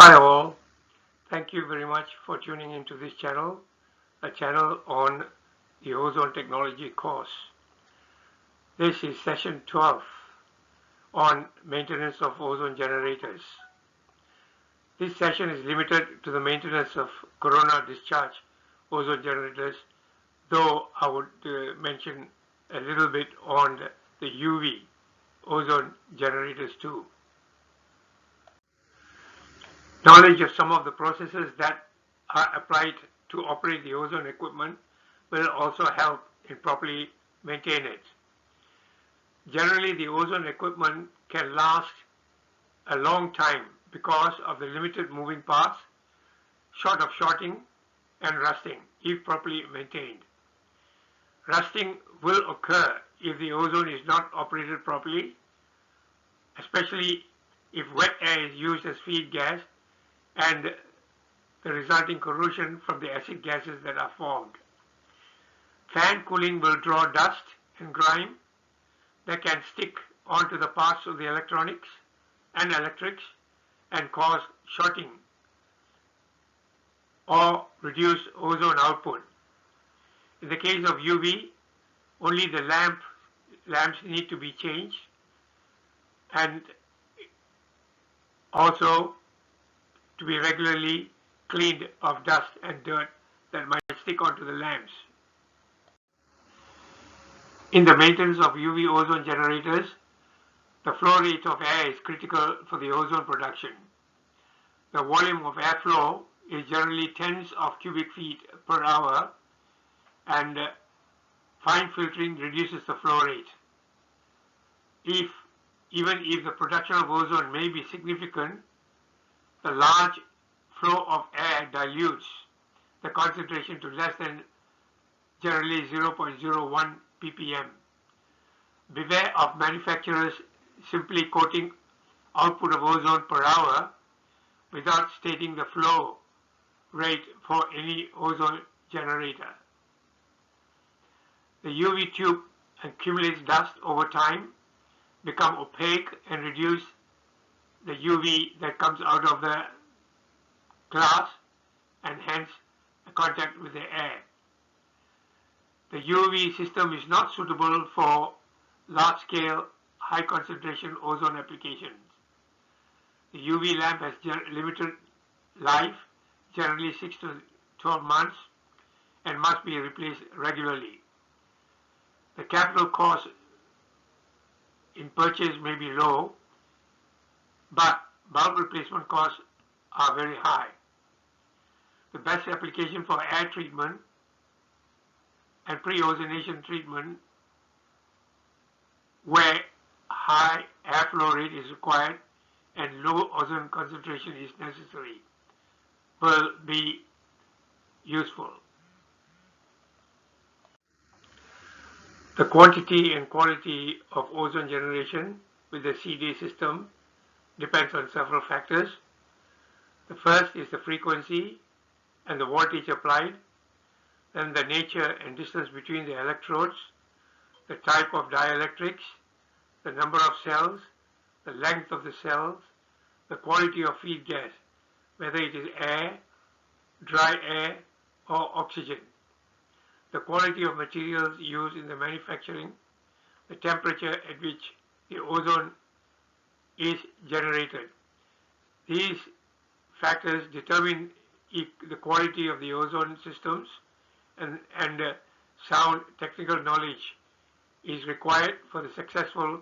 Hi all, thank you very much for tuning into this channel, a channel on the ozone technology course. This is session 12 on maintenance of ozone generators. This session is limited to the maintenance of corona discharge ozone generators, though I would mention a little bit on the UV ozone generators too. Knowledge of some of the processes that are applied to operate the ozone equipment will also help in properly maintain it. Generally, the ozone equipment can last a long time because of the limited moving parts, short of shorting, and rusting if properly maintained. Rusting will occur if the ozone is not operated properly, especially if wet air is used as feed gas and the resulting corrosion from the acid gases that are formed. Fan cooling will draw dust and grime that can stick onto the parts of the electronics and electrics and cause shorting or reduce ozone output. In the case of UV, only the lamps need to be changed, and also to be regularly cleaned of dust and dirt that might stick onto the lamps. In the maintenance of UV ozone generators, the flow rate of air is critical for the ozone production. The volume of airflow is generally tens of cubic feet per hour, and fine filtering reduces the flow rate. Even if the production of ozone may be significant, the large flow of air dilutes the concentration to less than generally 0.01 ppm. Beware of manufacturers simply quoting output of ozone per hour without stating the flow rate for any ozone generator. The UV tube accumulates dust over time, become opaque, and reduce the UV that comes out of the glass and hence contact with the air. The UV system is not suitable for large-scale, high-concentration ozone applications. The UV lamp has limited life, generally 6 to 12 months, and must be replaced regularly. The capital cost in purchase may be low, but bulk replacement costs are very high. The best application for air treatment and pre-ozonation treatment, where high airflow rate is required and low ozone concentration is necessary, will be useful. The quantity and quality of ozone generation with the CD system depends on several factors. The first is the frequency and the voltage applied, then the nature and distance between the electrodes, the type of dielectrics, the number of cells, the length of the cells, the quality of feed gas, whether it is air, dry air, or oxygen, the quality of materials used in the manufacturing, the temperature at which the ozone is generated. These factors determine if the quality of the ozone systems and sound technical knowledge is required for the successful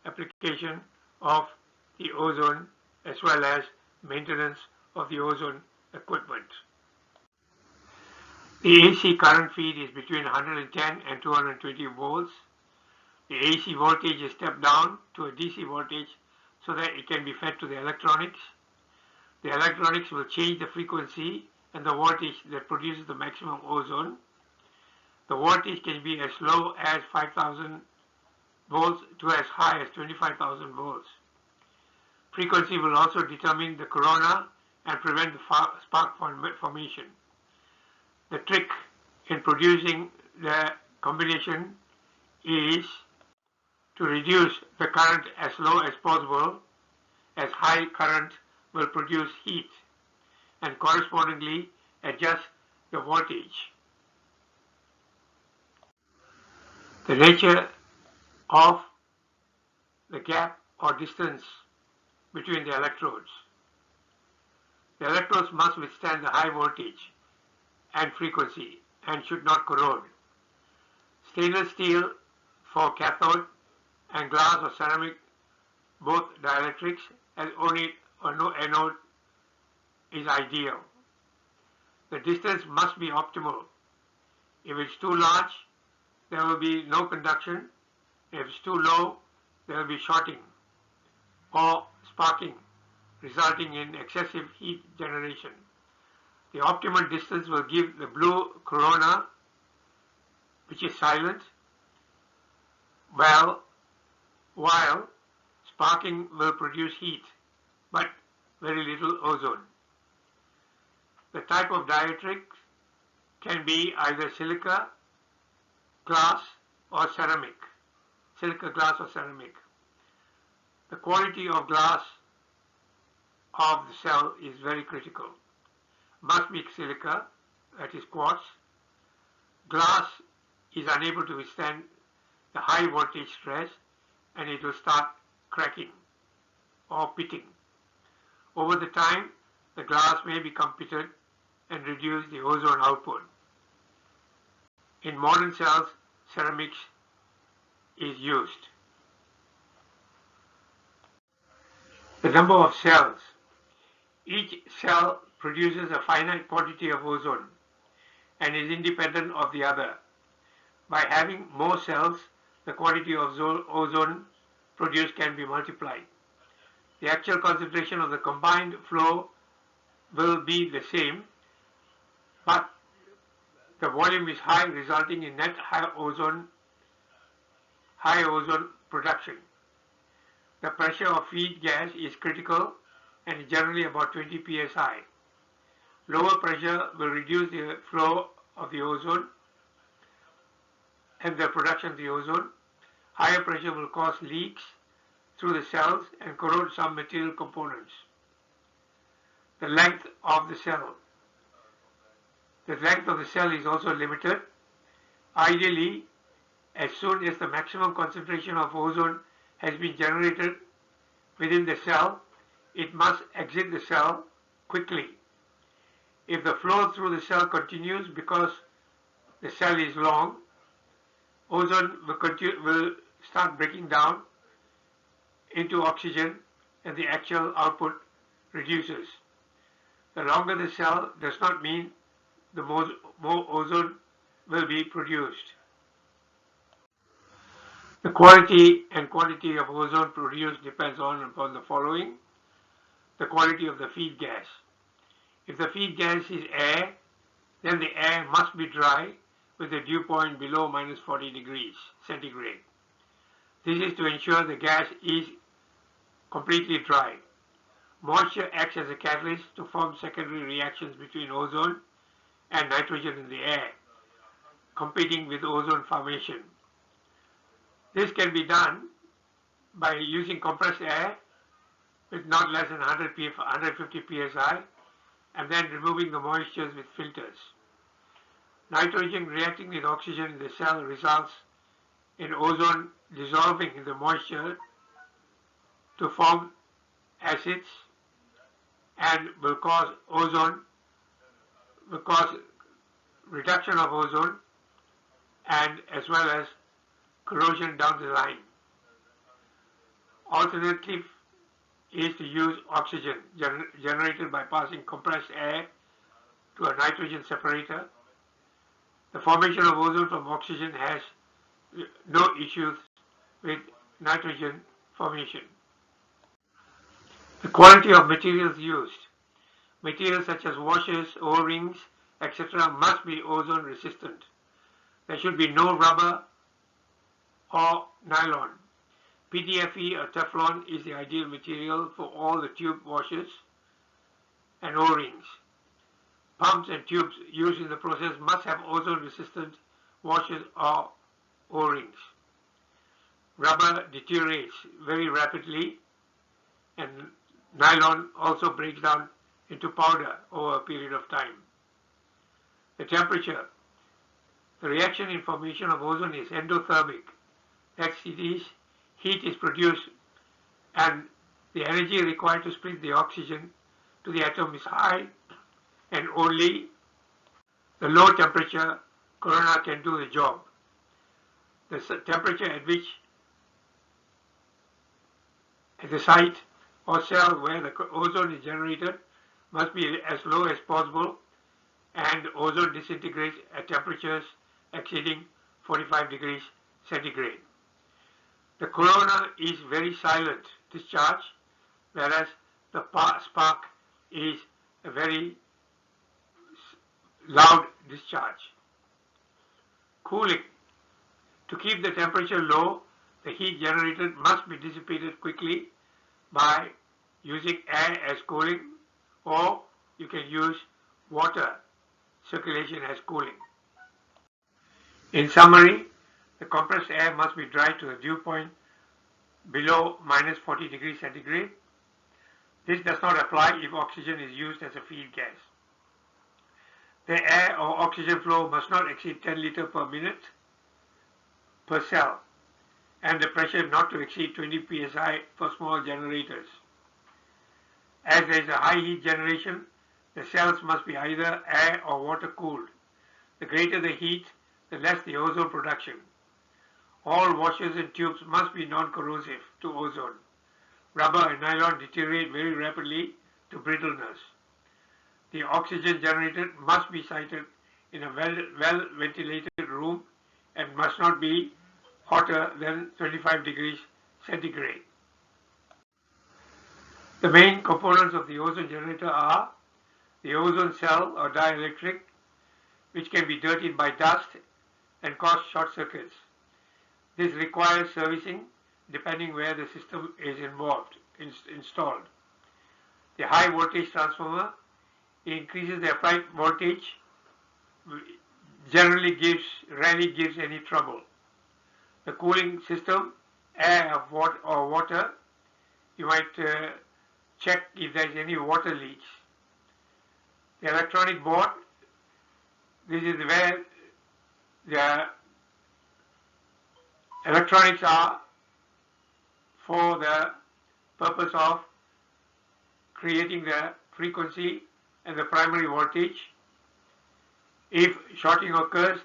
application of the ozone as well as maintenance of the ozone equipment. The AC current feed is between 110 and 220 volts. The AC voltage is stepped down to a DC voltage so that it can be fed to the electronics. The electronics will change the frequency and the voltage that produces the maximum ozone. The voltage can be as low as 5,000 volts to as high as 25,000 volts. Frequency will also determine the corona and prevent the spark formation. The trick in producing the combination is to reduce the current as low as possible, as high current will produce heat and correspondingly adjust the voltage. The nature of the gap or distance between the electrodes. The electrodes must withstand the high voltage and frequency and should not corrode. Stainless steel for cathode and glass or ceramic, both dielectrics, as only or no anode is ideal. The distance must be optimal. If it's too large, there will be no conduction. If it's too low, there will be shorting or sparking, resulting in excessive heat generation. The optimal distance will give the blue corona, which is silent, while sparking will produce heat, but very little ozone. The type of dielectric can be either silica, glass, or ceramic. Silica, glass, or ceramic. The quality of glass of the cell is very critical. Must be silica, that is quartz. Glass is unable to withstand the high voltage stress and it will start cracking or pitting. Over the time, the glass may become pitted and reduce the ozone output. In modern cells, ceramics is used. The number of cells. Each cell produces a finite quantity of ozone and is independent of the other. By having more cells, the quantity of ozone produced can be multiplied. The actual concentration of the combined flow will be the same, but the volume is high, resulting in net high ozone production. The pressure of feed gas is critical and is generally about 20 psi. Lower pressure will reduce the flow of the ozone and the production of the ozone. Higher pressure will cause leaks through the cells and corrode some material components. The length of the cell. The length of the cell is also limited. Ideally, as soon as the maximum concentration of ozone has been generated within the cell, it must exit the cell quickly. If the flow through the cell continues because the cell is long, ozone will start breaking down into oxygen and the actual output reduces. The longer the cell does not mean the more ozone will be produced. The quality and quantity of ozone produced depends upon the following. The quality of the feed gas. If the feed gas is air, then the air must be dry with a dew point below minus 40 degrees centigrade. This is to ensure the gas is completely dry. Moisture acts as a catalyst to form secondary reactions between ozone and nitrogen in the air, competing with ozone formation. This can be done by using compressed air with not less than 150 psi and then removing the moistures with filters. Nitrogen reacting with oxygen in the cell results in ozone dissolving in the moisture to form acids and will cause reduction of ozone and as well as corrosion down the line. Alternative is to use oxygen generated by passing compressed air to a nitrogen separator. The formation of ozone from oxygen has no issues with nitrogen formation. The quality of materials used. Materials such as washers, O-rings, etc. must be ozone resistant. There should be no rubber or nylon. PTFE or Teflon is the ideal material for all the tube washers and O-rings. Pumps and tubes used in the process must have ozone-resistant washers or O-rings. Rubber deteriorates very rapidly and nylon also breaks down into powder over a period of time. The temperature. The reaction in formation of ozone is endothermic. That is, heat is produced and the energy required to split the oxygen to the atom is high, and only the low temperature corona can do the job. The temperature at which at the site or cell where the ozone is generated must be as low as possible, and ozone disintegrates at temperatures exceeding 45 degrees centigrade. The corona is very silent discharge, whereas the spark is a very loud discharge. Cooling. To keep the temperature low, the heat generated must be dissipated quickly by using air as cooling, or you can use water circulation as cooling. In summary, the compressed air must be dry to a dew point below minus 40 degrees centigrade. This does not apply if oxygen is used as a feed gas. The air or oxygen flow must not exceed 10 liters per minute per cell, and the pressure not to exceed 20 psi for small generators. As there is a high heat generation, the cells must be either air or water cooled. The greater the heat, the less the ozone production. All washers and tubes must be non-corrosive to ozone. Rubber and nylon deteriorate very rapidly to brittleness. The oxygen generated must be sited in a well-ventilated room and must not be hotter than 25 degrees centigrade. The main components of the ozone generator are the ozone cell or dielectric, which can be dirtied by dust and cause short circuits. This requires servicing depending where the system is installed. The high voltage transformer increases the applied voltage, rarely gives any trouble. The cooling system, air or water, you might check if there is any water leaks. The electronic board, this is where the electronics are for the purpose of creating the frequency and the primary voltage. If shorting occurs,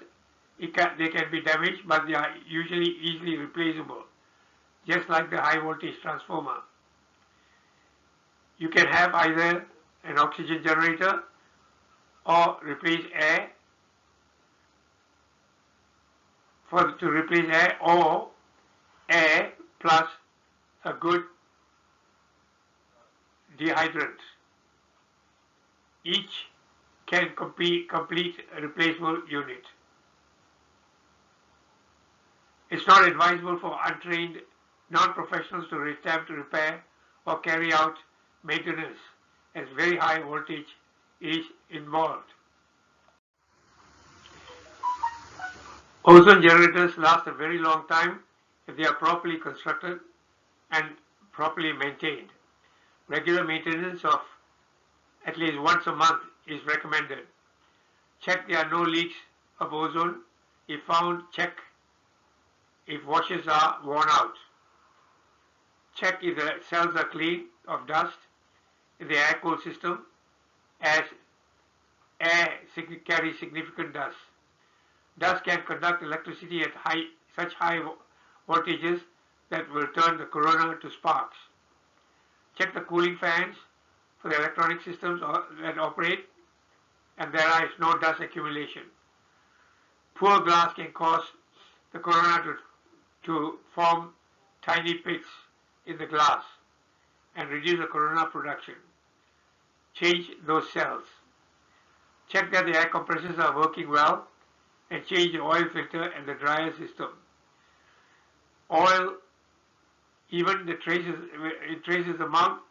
they can be damaged, but they are usually easily replaceable, just like the high voltage transformer. You can have either an oxygen generator or replace air to replace air, or air plus a good dehydrant. Each can complete a replaceable unit. It's not advisable for untrained non-professionals to attempt to repair or carry out maintenance, as very high voltage is involved. Ozone generators last a very long time if they are properly constructed and properly maintained. Regular maintenance of at least once a month is recommended. Check there are no leaks of ozone. If found, check if washers are worn out. Check if the cells are clean of dust in the air-cooled system, as air carries significant dust. Dust can conduct electricity at such high voltages that will turn the corona to sparks. Check the cooling fans for the electronic systems that operate, and there is no dust accumulation. Poor glass can cause the corona to form tiny pits in the glass and reduce the corona production. Change those cells. Check that the air compressors are working well, and change the oil filter and the dryer system. Oil, even the traces amount,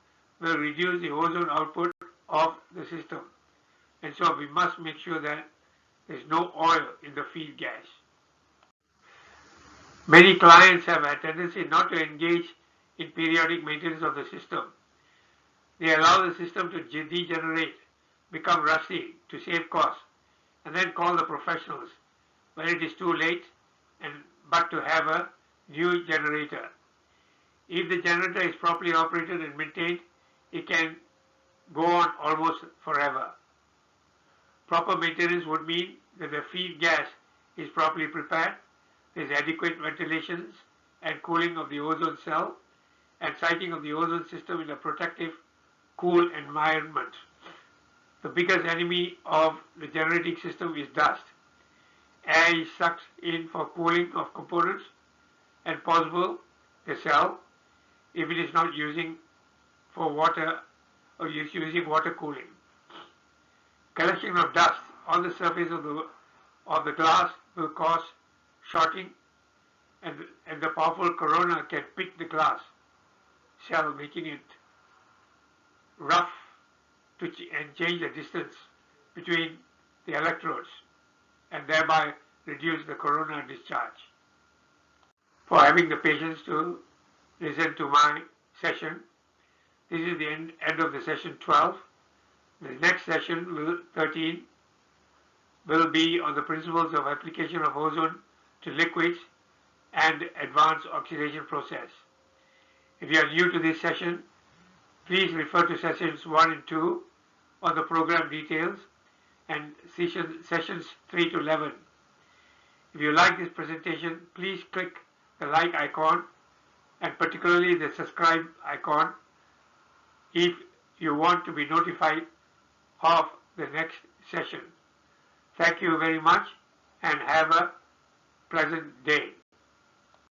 will reduce the ozone output of the system, and so we must make sure that there is no oil in the feed gas. Many clients have a tendency not to engage in periodic maintenance of the system. They allow the system to degenerate, become rusty to save costs, and then call the professionals when it is too late but to have a new generator. If the generator is properly operated and maintained, it can go on almost forever. Proper maintenance would mean that the feed gas is properly prepared, there is adequate ventilation and cooling of the ozone cell, and siting of the ozone system in a protective, cool environment. The biggest enemy of the generating system is dust. Air is sucked in for cooling of components and possible the cell if it is not using for water or is using water cooling. Collection of dust on the surface of the glass will cause shorting, and the powerful corona can pick the glass shell, making it rough and change the distance between the electrodes and thereby reduce the corona discharge. For having the patience to listen to my session. This is the end of the session 12. The next session, 13, will be on the principles of application of ozone to liquids and advanced oxidation process. If you are new to this session, please refer to sessions 1 and 2 on the program details and sessions 3 to 11. If you like this presentation, please click the like icon and particularly the subscribe icon if you want to be notified of the next session. Thank you very much and have a pleasant day.